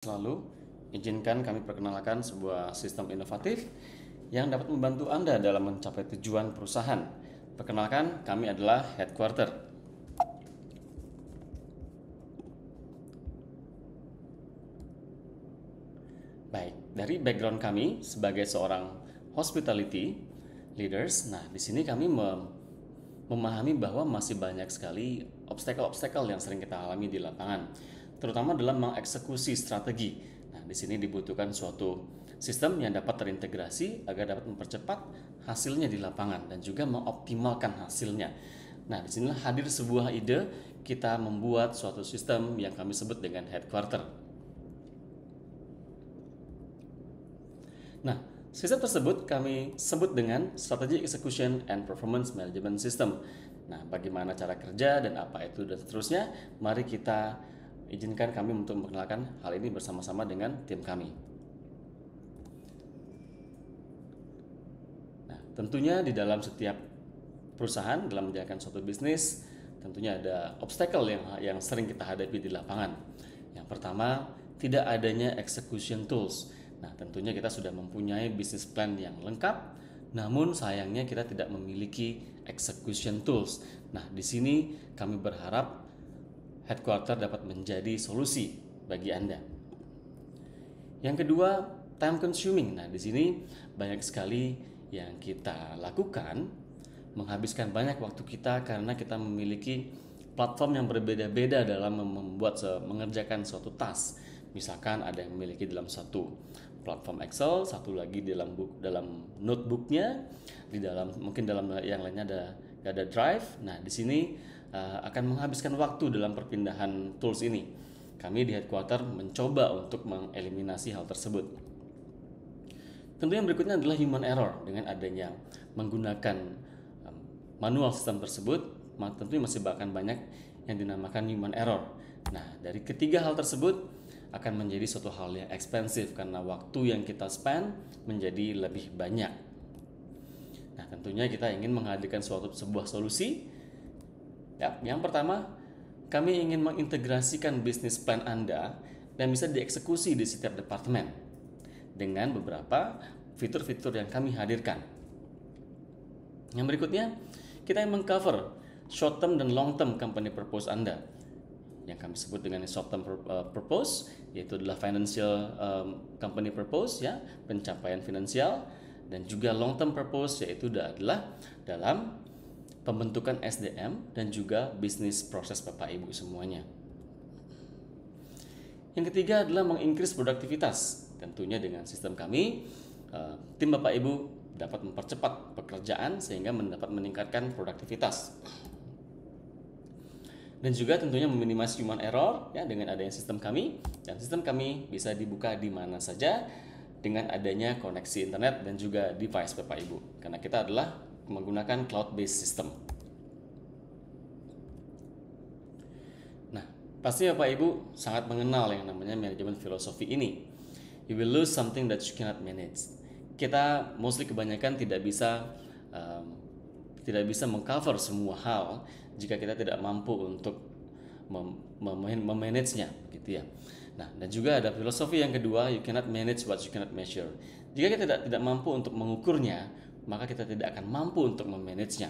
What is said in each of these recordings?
Selalu, izinkan kami perkenalkan sebuah sistem inovatif yang dapat membantu Anda dalam mencapai tujuan perusahaan. Perkenalkan, kami adalah Headquarter. Baik, dari background kami sebagai seorang hospitality leaders, nah di sini kami memahami bahwa masih banyak sekali obstacle-obstacle yang sering kita alami di lapangan, terutama dalam mengeksekusi strategi. Nah, di sini dibutuhkan suatu sistem yang dapat terintegrasi agar dapat mempercepat hasilnya di lapangan dan juga mengoptimalkan hasilnya. Nah, di sinilah hadir sebuah ide kita membuat suatu sistem yang kami sebut dengan headquarter. Nah, sistem tersebut kami sebut dengan Strategy Execution and Performance Management System. Nah, bagaimana cara kerja dan apa itu dan seterusnya, mari kita izinkan kami untuk memperkenalkan hal ini bersama-sama dengan tim kami. Nah, tentunya di dalam setiap perusahaan dalam menjalankan suatu bisnis, tentunya ada obstacle yang sering kita hadapi di lapangan. Yang pertama, tidak adanya execution tools. Nah, tentunya kita sudah mempunyai business plan yang lengkap, namun sayangnya kita tidak memiliki execution tools. Nah, di sini kami berharap headquarter dapat menjadi solusi bagi Anda. Yang kedua, time consuming. Nah, di sini banyak sekali yang kita lakukan, menghabiskan banyak waktu kita karena kita memiliki platform yang berbeda-beda dalam mengerjakan suatu task. Misalkan ada yang memiliki dalam satu platform Excel, satu lagi dalam notebooknya, mungkin dalam yang lainnya ada Drive. Nah, di sini akan menghabiskan waktu dalam perpindahan tools ini. Kami di headquarter mencoba untuk mengeliminasi hal tersebut. Tentu yang berikutnya adalah human error. Dengan adanya menggunakan manual sistem tersebut, tentunya masih bahkan banyak yang dinamakan human error. Nah, dari ketiga hal tersebut akan menjadi suatu hal yang ekspensif karena waktu yang kita spend menjadi lebih banyak. Nah, tentunya kita ingin menghadirkan sebuah solusi. Ya, yang pertama, kami ingin mengintegrasikan bisnis plan Anda dan bisa dieksekusi di setiap departemen dengan beberapa fitur-fitur yang kami hadirkan. Yang berikutnya, kita yang mengcover short term dan long term company purpose Anda. Yang kami sebut dengan short term purpose yaitu adalah financial company purpose, ya, pencapaian finansial, dan juga long term purpose yaitu adalah dalam pembentukan SDM dan juga bisnis proses Bapak Ibu semuanya. Yang ketiga adalah mengincrease produktivitas. Tentunya dengan sistem kami, tim Bapak Ibu dapat mempercepat pekerjaan sehingga dapat meningkatkan produktivitas. Dan juga tentunya meminimasi human error, ya, dengan adanya sistem kami, dan sistem kami bisa dibuka di mana saja dengan adanya koneksi internet dan juga device Bapak Ibu, karena kita adalah menggunakan cloud based system. Nah, pasti Bapak Ibu sangat mengenal yang namanya manajemen filosofi ini. You will lose something that you cannot manage. Kita mostly kebanyakan tidak bisa mengcover semua hal jika kita tidak mampu untuk memanage-nya, gitu ya. Nah, dan juga ada filosofi yang kedua, you cannot manage what you cannot measure. Jika kita tidak mampu untuk mengukurnya, maka kita tidak akan mampu untuk memanage-nya.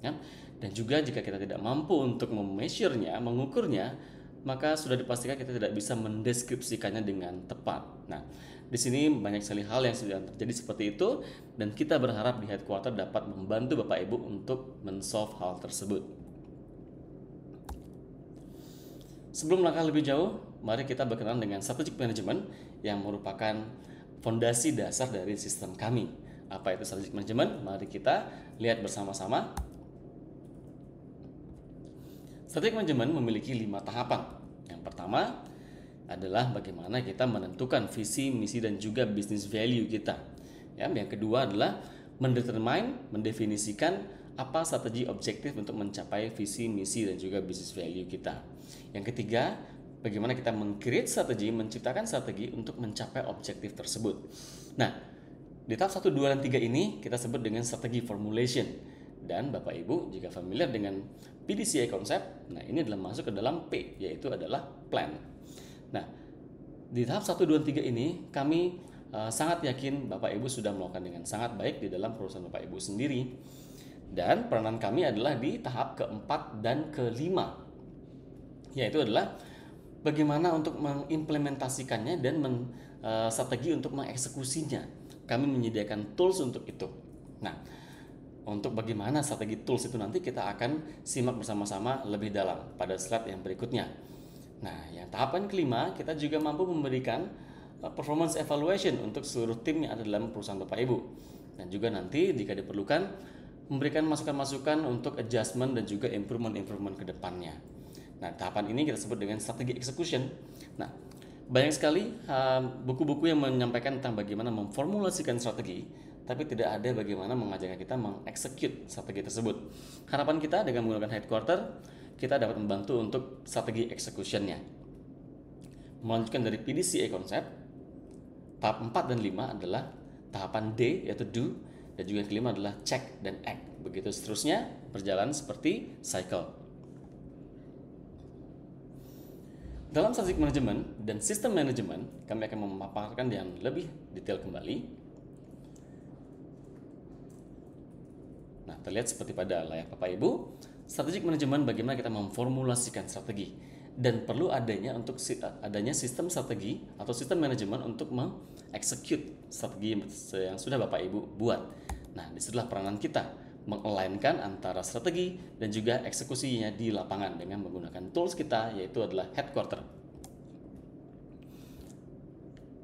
Ya? Dan juga jika kita tidak mampu untuk memeasure-nya, mengukurnya, maka sudah dipastikan kita tidak bisa mendeskripsikannya dengan tepat. Nah, di sini banyak sekali hal yang sudah terjadi seperti itu, dan kita berharap di headquarter dapat membantu Bapak Ibu untuk men-solve hal tersebut. Sebelum langkah lebih jauh, mari kita berkenalan dengan strategic management yang merupakan fondasi dasar dari sistem kami. Apa itu strategic management? Mari kita lihat bersama-sama. Strategic management memiliki 5 tahapan. Yang pertama adalah bagaimana kita menentukan visi, misi, dan juga business value kita. Ya, yang kedua adalah mendefinisikan apa strategi objektif untuk mencapai visi, misi, dan juga business value kita. Yang ketiga, bagaimana kita menciptakan strategi untuk mencapai objektif tersebut. Nah, di tahap 1, 2, dan 3 ini kita sebut dengan strategi formulation. Dan Bapak Ibu jika familiar dengan PDCA konsep, nah ini adalah masuk ke dalam P, yaitu adalah plan. Nah, Di tahap 1, 2, 3 ini kami sangat yakin Bapak Ibu sudah melakukan dengan sangat baik di dalam perusahaan Bapak Ibu sendiri. Dan peranan kami adalah di tahap keempat dan kelima, yaitu adalah bagaimana untuk mengimplementasikannya dan strategi untuk mengeksekusinya. Kami menyediakan tools untuk itu. Nah, untuk bagaimana strategi tools itu nanti kita akan simak bersama-sama lebih dalam pada slide yang berikutnya. Nah, yang tahapan kelima, kita juga mampu memberikan performance evaluation untuk seluruh tim yang ada dalam perusahaan Bapak Ibu. Dan juga nanti jika diperlukan, memberikan masukan-masukan untuk adjustment dan juga improvement ke depannya. Nah, tahapan ini kita sebut dengan strategi execution. Nah, banyak sekali buku-buku yang menyampaikan tentang bagaimana memformulasikan strategi, tapi tidak ada bagaimana mengajarkan kita mengeksekut strategi tersebut. Harapan kita dengan menggunakan headquarter, kita dapat membantu untuk strategi execution-nya. Melanjutkan dari PDCA konsep, tahap 4 dan 5 adalah tahapan D, yaitu do, dan juga yang kelima adalah check dan act. Begitu seterusnya berjalan seperti cycle. Dalam strategic management dan sistem manajemen, kami akan memaparkan yang lebih detail kembali. Nah, terlihat seperti pada layar Bapak Ibu, strategic management bagaimana kita memformulasikan strategi. Dan perlu adanya sistem strategi atau sistem manajemen untuk mengeksekut strategi yang sudah Bapak Ibu buat. Nah, disitulah peranan kita meng-alignkan antara strategi dan juga eksekusinya di lapangan dengan menggunakan tools kita, yaitu adalah headquarter.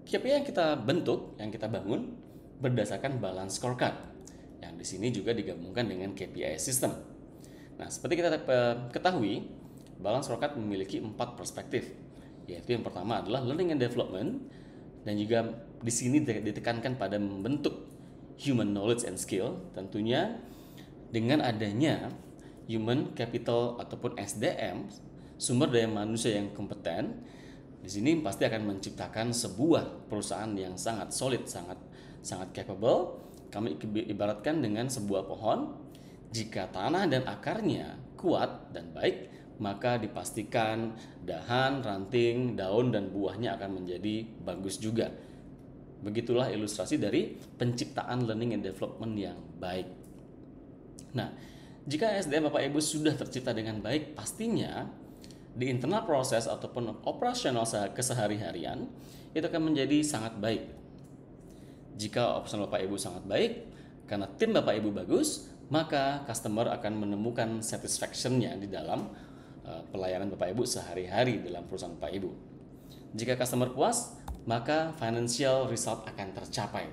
KPI yang kita bentuk, yang kita bangun berdasarkan balance scorecard, yang di sini juga digabungkan dengan KPI system. Nah, seperti kita ketahui, balance scorecard memiliki 4 perspektif, yaitu yang pertama adalah learning and development, dan juga di sini ditekankan pada membentuk human knowledge and skill, tentunya dengan adanya human capital ataupun SDM, sumber daya manusia yang kompeten. Di sini pasti akan menciptakan sebuah perusahaan yang sangat solid, sangat capable. Kami ibaratkan dengan sebuah pohon, jika tanah dan akarnya kuat dan baik, maka dipastikan dahan, ranting, daun, dan buahnya akan menjadi bagus juga. Begitulah ilustrasi dari penciptaan learning and development yang baik. Nah, jika SDM Bapak Ibu sudah tercipta dengan baik, pastinya di internal proses ataupun operasional kesehari-harian itu akan menjadi sangat baik. Jika operasional Bapak Ibu sangat baik, karena tim Bapak Ibu bagus, maka customer akan menemukan satisfaction-nya di dalam pelayanan Bapak Ibu sehari-hari dalam perusahaan Bapak Ibu. Jika customer puas, maka financial result akan tercapai.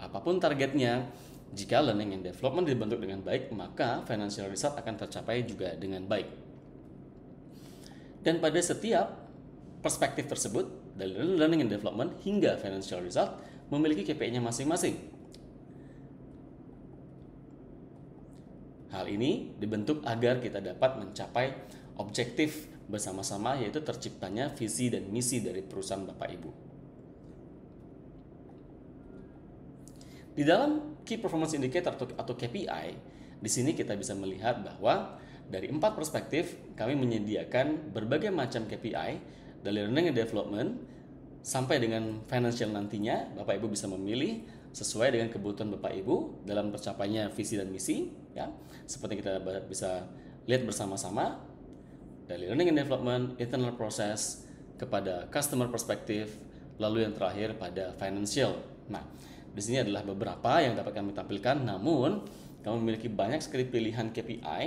Apapun targetnya, jika learning and development dibentuk dengan baik, maka financial result akan tercapai juga dengan baik. Dan pada setiap perspektif tersebut, dari learning and development hingga financial result, memiliki KPI-nya masing-masing. Hal ini dibentuk agar kita dapat mencapai objektif bersama-sama, yaitu terciptanya visi dan misi dari perusahaan Bapak Ibu. Di dalam Key Performance Indicator atau KPI, di sini kita bisa melihat bahwa dari 4 perspektif kami menyediakan berbagai macam KPI dari learning and development sampai dengan financial nantinya. Bapak Ibu bisa memilih sesuai dengan kebutuhan Bapak Ibu dalam tercapainya visi dan misi, ya. Seperti kita bisa lihat bersama-sama dari learning and development, internal process, kepada customer perspective, lalu yang terakhir pada financial. Nah, di sini adalah beberapa yang dapat kami tampilkan, namun kami memiliki banyak sekali pilihan KPI,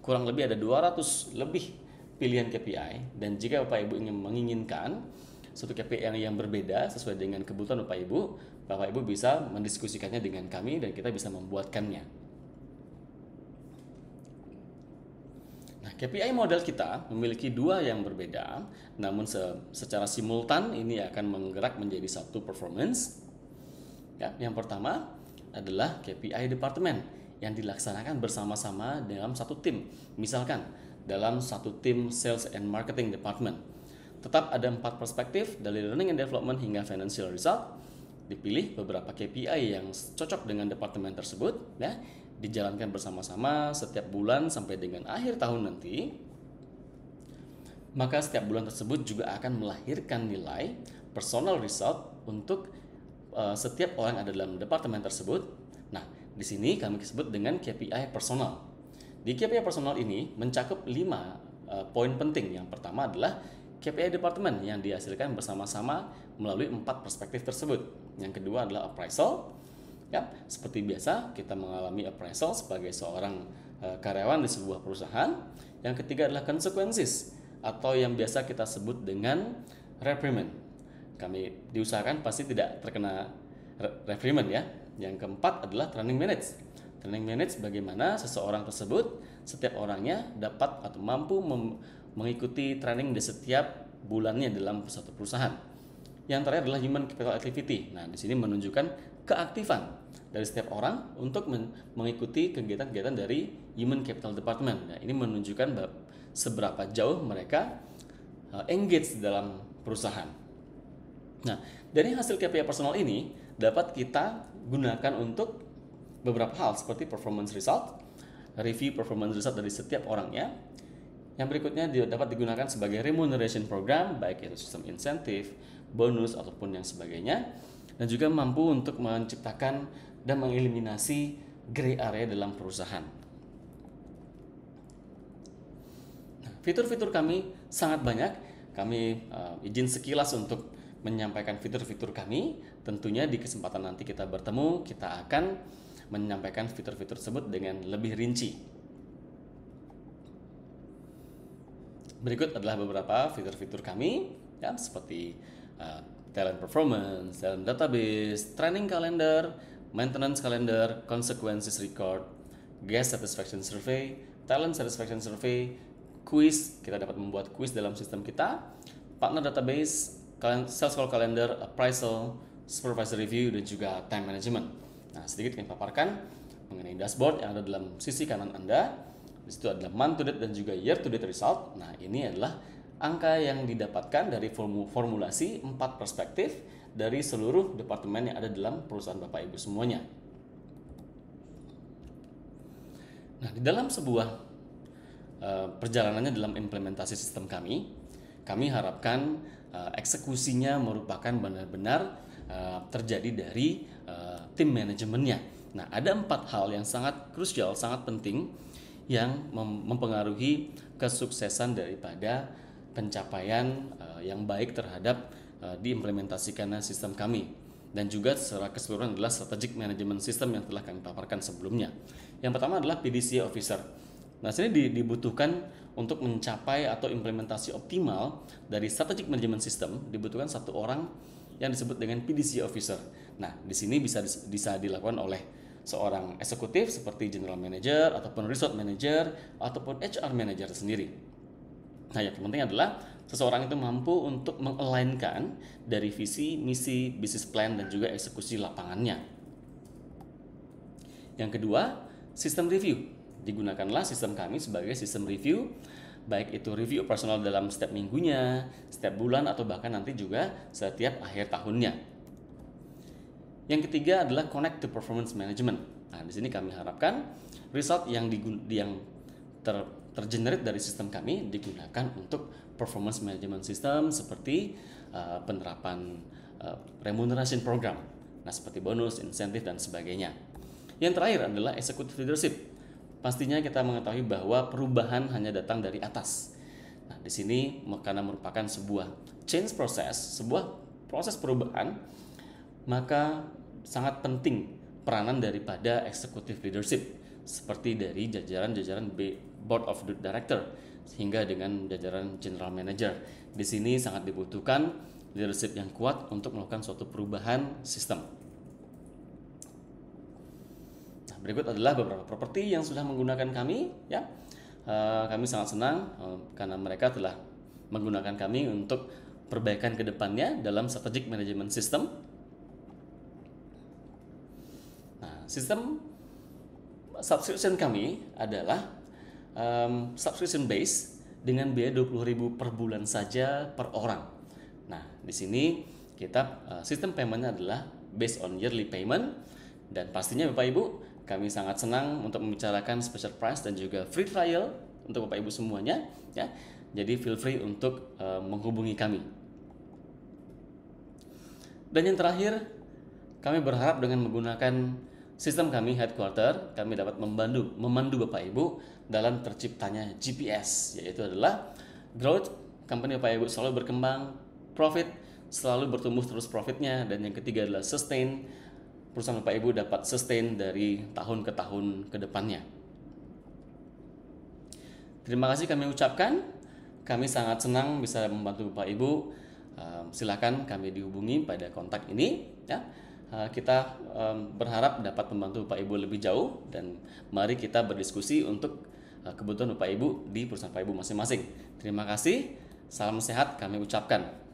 kurang lebih ada 200 lebih pilihan KPI, dan jika Bapak Ibu ingin menginginkan suatu KPI yang berbeda sesuai dengan kebutuhan Bapak Ibu bisa mendiskusikannya dengan kami dan kita bisa membuatkannya. Nah, KPI model kita memiliki 2 yang berbeda, namun secara simultan ini akan menggerak menjadi satu performance. Ya, yang pertama adalah KPI departemen yang dilaksanakan bersama-sama dalam satu tim. Misalkan dalam satu tim sales and marketing department. Tetap ada 4 perspektif dari learning and development hingga financial result. Dipilih beberapa KPI yang cocok dengan departemen tersebut, ya, dijalankan bersama-sama setiap bulan sampai dengan akhir tahun nanti. maka setiap bulan tersebut juga akan melahirkan nilai personal result untuk setiap orang yang ada dalam departemen tersebut. Nah, di sini kami sebut dengan KPI personal. Di KPI personal ini mencakup 5 poin penting. Yang pertama adalah KPI departemen yang dihasilkan bersama-sama melalui 4 perspektif tersebut. Yang kedua adalah appraisal. Ya, seperti biasa kita mengalami appraisal sebagai seorang karyawan di sebuah perusahaan. Yang ketiga adalah consequences atau yang biasa kita sebut dengan reprimand. Kami diusahakan pasti tidak terkena reprimand ya. Yang keempat adalah training manage. Training manage bagaimana seseorang tersebut, setiap orangnya dapat atau mampu mengikuti training di setiap bulannya dalam suatu perusahaan. Yang terakhir adalah human capital activity. Nah, di sini menunjukkan keaktifan dari setiap orang untuk mengikuti kegiatan-kegiatan dari human capital department. Nah, ini menunjukkan seberapa jauh mereka engage dalam perusahaan. Nah, dari hasil KPI personal ini dapat kita gunakan untuk beberapa hal seperti performance result, review performance result dari setiap orangnya. Yang berikutnya dapat digunakan sebagai remuneration program, baik itu sistem insentif, bonus ataupun yang sebagainya, dan juga mampu untuk menciptakan dan mengeliminasi gray area dalam perusahaan. Nah, fitur-fitur kami sangat banyak. Kami izin sekilas untuk menyampaikan fitur-fitur kami. Tentunya di kesempatan nanti kita bertemu, kita akan menyampaikan fitur-fitur tersebut dengan lebih rinci. Berikut adalah beberapa fitur-fitur kami, ya, seperti talent performance, talent database, training calendar, maintenance calendar, consequences record, guest satisfaction survey, talent satisfaction survey, quiz. Kita dapat membuat quiz dalam sistem kita, partner database, sales call calendar, appraisal, supervisor review, dan juga time management. Nah, sedikit kami paparkan mengenai dashboard yang ada dalam sisi kanan Anda. Di situ adalah month to date dan juga year to date result. Nah, ini adalah angka yang didapatkan dari formulasi 4 perspektif dari seluruh departemen yang ada dalam perusahaan Bapak Ibu semuanya. Nah, di dalam sebuah perjalanannya dalam implementasi sistem kami harapkan eksekusinya merupakan benar-benar terjadi dari tim manajemennya. Nah, ada 4 hal yang sangat krusial, sangat penting yang mempengaruhi kesuksesan daripada pencapaian yang baik terhadap diimplementasikannya sistem kami, dan juga secara keseluruhan adalah strategic management system yang telah kami paparkan sebelumnya. Yang pertama adalah PDCA officer. Nah, sini dibutuhkan untuk mencapai atau implementasi optimal dari strategic management system dibutuhkan 1 orang yang disebut dengan PDCA officer. Nah, di sini bisa dilakukan oleh seorang eksekutif seperti general manager ataupun resort manager ataupun HR manager sendiri. Nah, yang penting adalah seseorang itu mampu untuk mengalignkan dari visi, misi, business plan dan juga eksekusi lapangannya. Yang kedua, sistem review. Digunakanlah sistem kami sebagai sistem review, baik itu review operasional dalam setiap minggunya, setiap bulan, atau bahkan nanti juga setiap akhir tahunnya. Yang ketiga adalah connect to performance management. Nah, di sini kami harapkan result yang tergenerate dari sistem kami digunakan untuk performance management system seperti penerapan remuneration program. Nah, seperti bonus, insentif dan sebagainya. Yang terakhir adalah executive leadership. Pastinya kita mengetahui bahwa perubahan hanya datang dari atas. Nah, di sini karena merupakan sebuah change process, sebuah proses perubahan, maka sangat penting peranan daripada executive leadership seperti dari jajaran-jajaran board of director hingga dengan jajaran general manager. Di sini sangat dibutuhkan leadership yang kuat untuk melakukan suatu perubahan sistem. Nah, berikut adalah beberapa properti yang sudah menggunakan kami, ya. Kami sangat senang karena mereka telah menggunakan kami untuk perbaikan ke depannya dalam strategic management system. Nah, sistem subscription kami adalah subscription base dengan biaya 20.000 per bulan saja per orang. Nah, di sini kita sistem paymentnya adalah based on yearly payment, dan pastinya Bapak Ibu, kami sangat senang untuk membicarakan special price dan juga free trial untuk Bapak Ibu semuanya, ya. Jadi feel free untuk menghubungi kami. Dan yang terakhir, kami berharap dengan menggunakan sistem kami headquarter, kami dapat memandu Bapak Ibu dalam terciptanya GPS, yaitu adalah growth, company Bapak Ibu selalu berkembang, profit, selalu bertumbuh terus profitnya, dan yang ketiga adalah sustain, perusahaan Bapak Ibu dapat sustain dari tahun ke tahun ke depannya. Terima kasih kami ucapkan, kami sangat senang bisa membantu Bapak Ibu. Silakan kami dihubungi pada kontak ini ya. Kita berharap dapat membantu Bapak Ibu lebih jauh, dan mari kita berdiskusi untuk kebutuhan Bapak Ibu di perusahaan Bapak Ibu masing-masing. Terima kasih, salam sehat kami ucapkan.